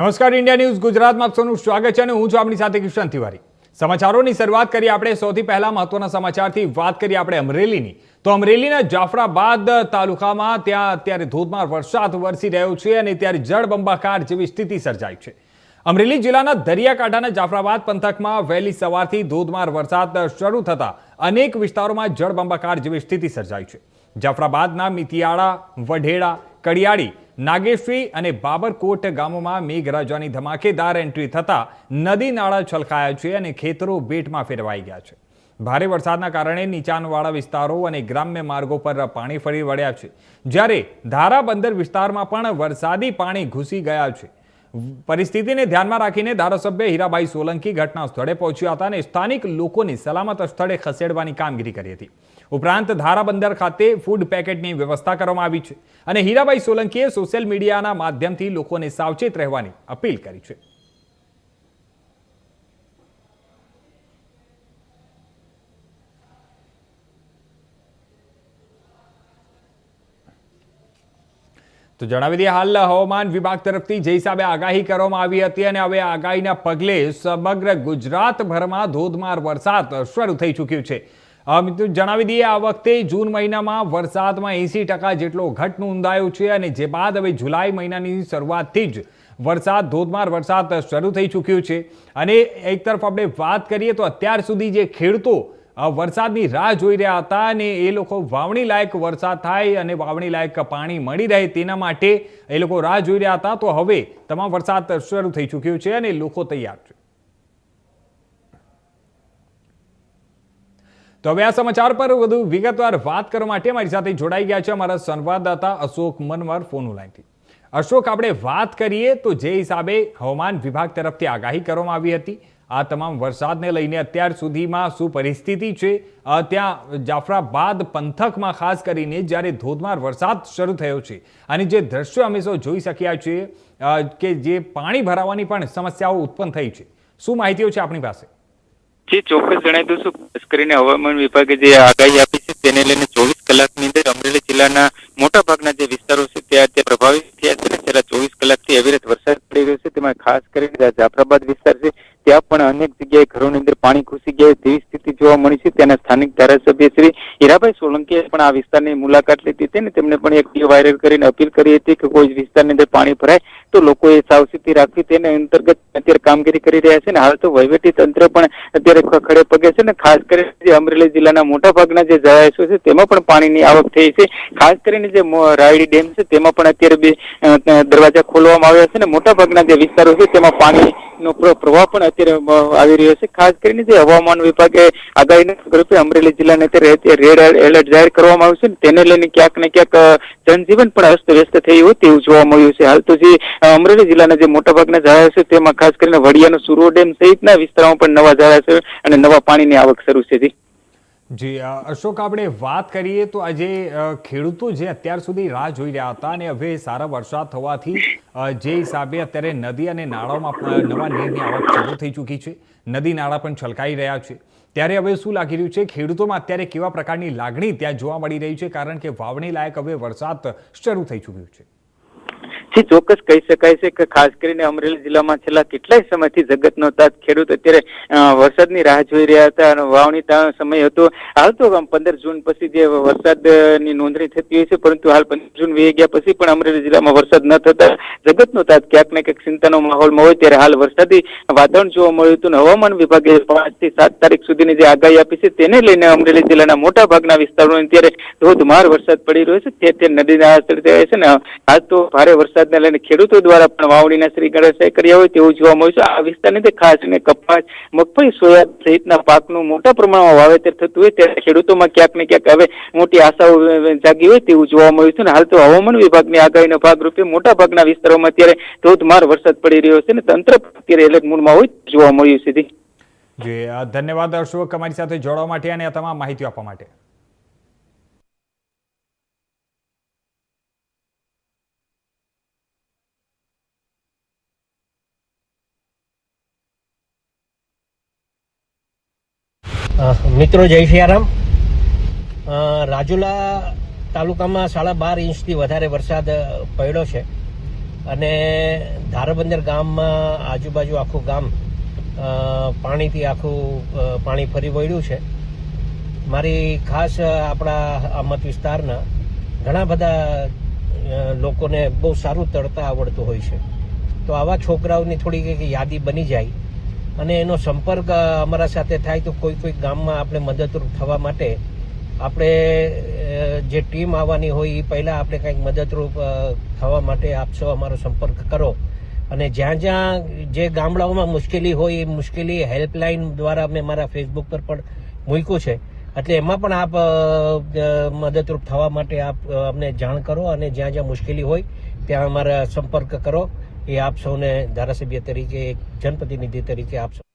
નમસ્કાર, India news ગુજરાતમાં આપ સૌનું સ્વાગત છે અને હું છું આપની સાથે કિશન તિવારી। સમાચારોની શરૂઆત કરીએ આપણે સૌથી પહેલા મહત્વના સમાચારથી વાત કરીએ આપણે અમરેલીની। તો અમરેલીના જાફરાબાદ તાલુકામાં ત્યાં અત્યારે ધોધમાર વરસાદ વરસી રહ્યો છે અને ત્યારે જળબંબાકાર જેવી સ્થિતિ સર્જાઈ છે। અમરેલી જિલ્લાના દરિયાકાંઠાના જાફરાબાદ પંથકમાં વહેલી સવારથી ધોધમાર વરસાદ શરૂ થતા અનેક વિસ્તારોમાં જળબંબાકાર જેવી સ્થિતિ સર્જાઈ છે। જાફરાબાદના મિતિયાળા, વઢેડા, કડિયાળી, નાગેશ્રી અને બાબરકોટ ગામોમાં મેઘરાજાની ધમાકેદાર એન્ટ્રી થતા નદી નાળા છલકાયા છે અને ખેતરો બેટમાં ફેરવાઈ ગયા છે। ભારે વરસાદના કારણે નીચાણવાળા વિસ્તારો અને ગ્રામ્ય માર્ગો પર પાણી ફરી વળ્યા છે, જ્યારે ધારાબંદર વિસ્તારમાં પણ વરસાદી પાણી ઘૂસી ગયા છે। પરિસ્થિતિને ધ્યાનમાં રાખીને ધારાસભ્ય હીરાભાઈ સોલંકી ઘટના સ્થળે પહોંચ્યા હતા અને સ્થાનિક લોકોને સલામત સ્થળે ખસેડવાની કામગીરી કરી હતી। ઉપરાંત ધારાબંદર ખાતે ફૂડ પેકેટની વ્યવસ્થા કરવામાં આવી છે અને હીરાભાઈ સોલંકીએ સોશિયલ મીડિયાના માધ્યમથી લોકોને સાવચેત રહેવાની અપીલ કરી છે। તો જણાવી દઈએ, હાલ હવામાન વિભાગ તરફથી જે હિસાબે આગાહી કરવામાં આવી હતી અને હવે આગાહીના પગલે સમગ્ર ગુજરાતભરમાં ધોધમાર વરસાદ શરૂ થઈ ચૂક્યું છે। મિત્રો જણાવી દઈએ, આ વખતે જૂન મહિનામાં વરસાદમાં 80% જેટલો ઘટ નોંધાયો છે અને જે બાદ હવે જુલાઈ મહિનાની શરૂઆતથી જ વરસાદ ધોધમાર વરસાદ શરૂ થઈ ચૂક્યું છે। અને એક તરફ આપણે વાત કરીએ તો અત્યાર સુધી જે ખેડૂતો વરસાદની રાહ જોઈ રહ્યા હતા અને એ લોકો વાવણી લાયક વરસાદ થાય અને વાવણી લાયક પાણી મળી રહે તેના માટે એ લોકો રાહ જોઈ રહ્યા હતા, તો હવે તમામ વરસાદ શરૂ થઈ ચૂક્યો છે અને લોકો તૈયાર છે। તો હવે આ સમાચાર પર વધુ વિગતવાર વાત કરવા માટે મારી સાથે જોડાઈ ગયા છે અમારા સંવાદદાતા અશોક મનવર ફોન લાઈનથી। અશોક, આપણે વાત કરીએ તો જે હિસાબે હવામાન વિભાગ તરફથી આગાહી કરવામાં આવી હતી, આ તમામ વરસાદને લઈને અત્યાર સુધીમાં શું પરિસ્થિતિ છે ત્યાં જાફરાબાદ પંથકમાં, ખાસ કરીને જ્યારે ધોધમાર વરસાદ શરૂ થયો છે અને જે દ્રશ્યો અમે જોઈ શક્યા છીએ કે જે પાણી ભરાવાની પણ સમસ્યાઓ ઉત્પન્ન થઈ છે, શું માહિતીઓ છે આપણી પાસે? જે ચોક્કસ જણાવી દઉં છું, ખાસ કરીને હવામાન વિભાગે જે આગાહી આપી છે તેને લઈને 24 કલાકની અંદર અમરેલી જિલ્લાના મોટા ભાગના જે વિસ્તારો છે ત્યાં પ્રભાવિત થયા છે અને છેલ્લા 24 કલાકથી અવિરત વરસાદ પડી રહ્યો છે। તેમાં ખાસ કરીને જાફરાબાદ વિસ્તાર છે ત્યાં પણ અનેક જગ્યાએ ઘરોની અંદર પાણી ઘૂસી ગયા તેવી સ્થિતિ જોવા મળી છે। ત્યાંના સ્થાનિક ધારાસભ્ય શ્રી હીરાભાઈ સોલંકીએ પણ આ વિસ્તારની મુલાકાત લીધી હતી અને તેમણે પણ એક વિડીયો વાયરલ કરીને અપીલ કરી હતી કે કોઈ વિસ્તારની અંદર પાણી ભરાય તો લોકોએ સાવચેતી રાખવી, તેને અંતર્ગત અત્યારે કામગીરી કરી રહ્યા છે। અને હાલ તો વહીવટી તંત્ર પણ અત્યારે ખડે પગે છે ને ખાસ કરીને અમરેલી જિલ્લાના મોટા ભાગના જે જળાશયો છે તેમાં પણ પાણીની આવક થઈ છે। ખાસ કરીને જે રાયડી ડેમ છે તેમાં પણ અત્યારે દરવાજા ખોલવામાં આવ્યા છે અને મોટા ભાગના જે વિસ્તારો છે તેમાં પાણીનો પ્રવાહ પણ અત્યારે આવી રહ્યો છે। ખાસ કરીને જે હવામાન વિભાગે આગાહીના પગલે અમરેલી જિલ્લાને અત્યારે રેડ એલર્ટ જાહેર કરવામાં આવ્યું છે ને તેને લઈને ક્યાંક ને ક્યાંક જનજીવન પણ અસ્તવ્યસ્ત થયું હોય તેવું જોવા મળ્યું છે। હાલ તો જે અમરેલી જિલ્લાના જે મોટાભાગના જળાશયો તેમાં ખાસ કરીને વડિયાનો સુરો ડેમ સહિતના વિસ્તારોમાં પણ નવા જળાશયો અને નવા પાણીની આવક શરૂ છે। જી અશોક, આપણે વાત કરીએ તો આજે ખેડૂતો જે અત્યાર સુધી રાહ જોઈ રહ્યા હતા અને હવે સારા વરસાદ થવાથી જે હિસાબે અત્યારે નદી અને નાળાઓમાં નવા નીરની આવક શરૂ થઈ ચૂકી છે, નદી નાળા પણ છલકાઈ રહ્યા છે, ત્યારે હવે શું લાગી રહ્યું છે ખેડૂતોમાં અત્યારે કેવા પ્રકારની લાગણી ત્યાં જોવા મળી રહી છે, કારણ કે વાવણી લાયક હવે વરસાદ શરૂ થઈ ચૂક્યું છે? જે ચોક્કસ કહી શકાય છે કે ખાસ કરીને અમરેલી જિલ્લામાં છેલ્લા કેટલાય સમયથી જગતનો તાત ખેડૂત અત્યારે વરસાદની રાહ જોઈ રહ્યા હતા અને વાવણી સમય હતો। હાલ તો 15 જૂન પછી જે વરસાદની નોંધણી થતી હોય છે, પરંતુ હાલ 15 જૂન વી ગયા પછી પણ અમરેલી જિલ્લામાં વરસાદ ન થતા જગતનો તાત ક્યાંક ને ક્યાંક ચિંતાનો માહોલમાં હોય ત્યારે હાલ વરસાદી વાતાવરણ જોવા મળ્યું હતું। હવામાન વિભાગે 5 થી 7 તારીખ સુધીની જે આગાહી આપી છે તેને લઈને અમરેલી જિલ્લાના મોટા ભાગના વિસ્તારોમાં અત્યારે ધોધમાર વરસાદ પડી રહ્યો છે, તે નદીના આશરે છે ને હાલ તો ભારે વરસાદને લઈને ખેડૂતો દ્વારા પણ વાવણીના શ્રીગણેશ કર્યા હોય તેવું જોવા મળ્યું છે। આ વિસ્તારની ખાસ કરીને કપાસ, મગફળી, સોયાબીન સહિતના પાકનું મોટા પ્રમાણમાં વાવેતર થતું હોય ત્યારે ખેડૂતોમાં ક્યાંક ને ક્યાંક હવે મોટી આશાઓ જાગી હોય તેવું જોવા મળ્યું છે। હાલ તો હવામાન વિભાગની આગાહીના ભાગરૂપે મોટા ભાગના વિસ્તારોમાં અત્યારે ધોધમાર વરસાદ પડી રહ્યો છે અને તંત્ર અત્યારે એલર્ટ મોડમાં હોય જોવા મળ્યું છે। જી ધન્યવાદ અશોક, અમારી સાથે જોડવા માટે અને આ તમામ માહિતી આપવા માટે। મિત્રો જય સિયારામ। રાજુલા તાલુકામાં 12.5 ઇંચથી વધારે વરસાદ પડ્યો છે। અને ધારાબંદર ગામમાં આજુબાજુ આખું ગામ પાણીથી પાણી ફરી વળ્યું છે. મારી ખાસ આપણા આ મત વિસ્તારના ઘણા બધા લોકોને બહુ સારું તરતા આવડતું હોય છે. તો આવા છોકરાઓની થોડી કંઈક યાદી બની જાય અને એનો સંપર્ક અમારા સાથે થાય તો કોઈ ગામમાં આપણે મદદરૂપ થવા માટે આપણે જે ટીમ આવવાની હોય એ પહેલાં આપણે કંઈક મદદરૂપ થવા માટે આપ સૌ અમારો સંપર્ક કરો. અને જ્યાં જે ગામડાઓમાં મુશ્કેલી હોય એ મુશ્કેલી હેલ્પલાઇન દ્વારા અમે મારા ફેસબુક પર પણ મૂક્યું છે. એટલે એમાં પણ આપ મદદરૂપ થવા માટે આપ અમને જાણ કરો અને જ્યાં મુશ્કેલી હોય ત્યાં અમારા સંપર્ક કરો. એ આપ સૌને ધારાસભ્ય તરીકે, એક જનપ્રતિનિધિ તરીકે આપ સૌ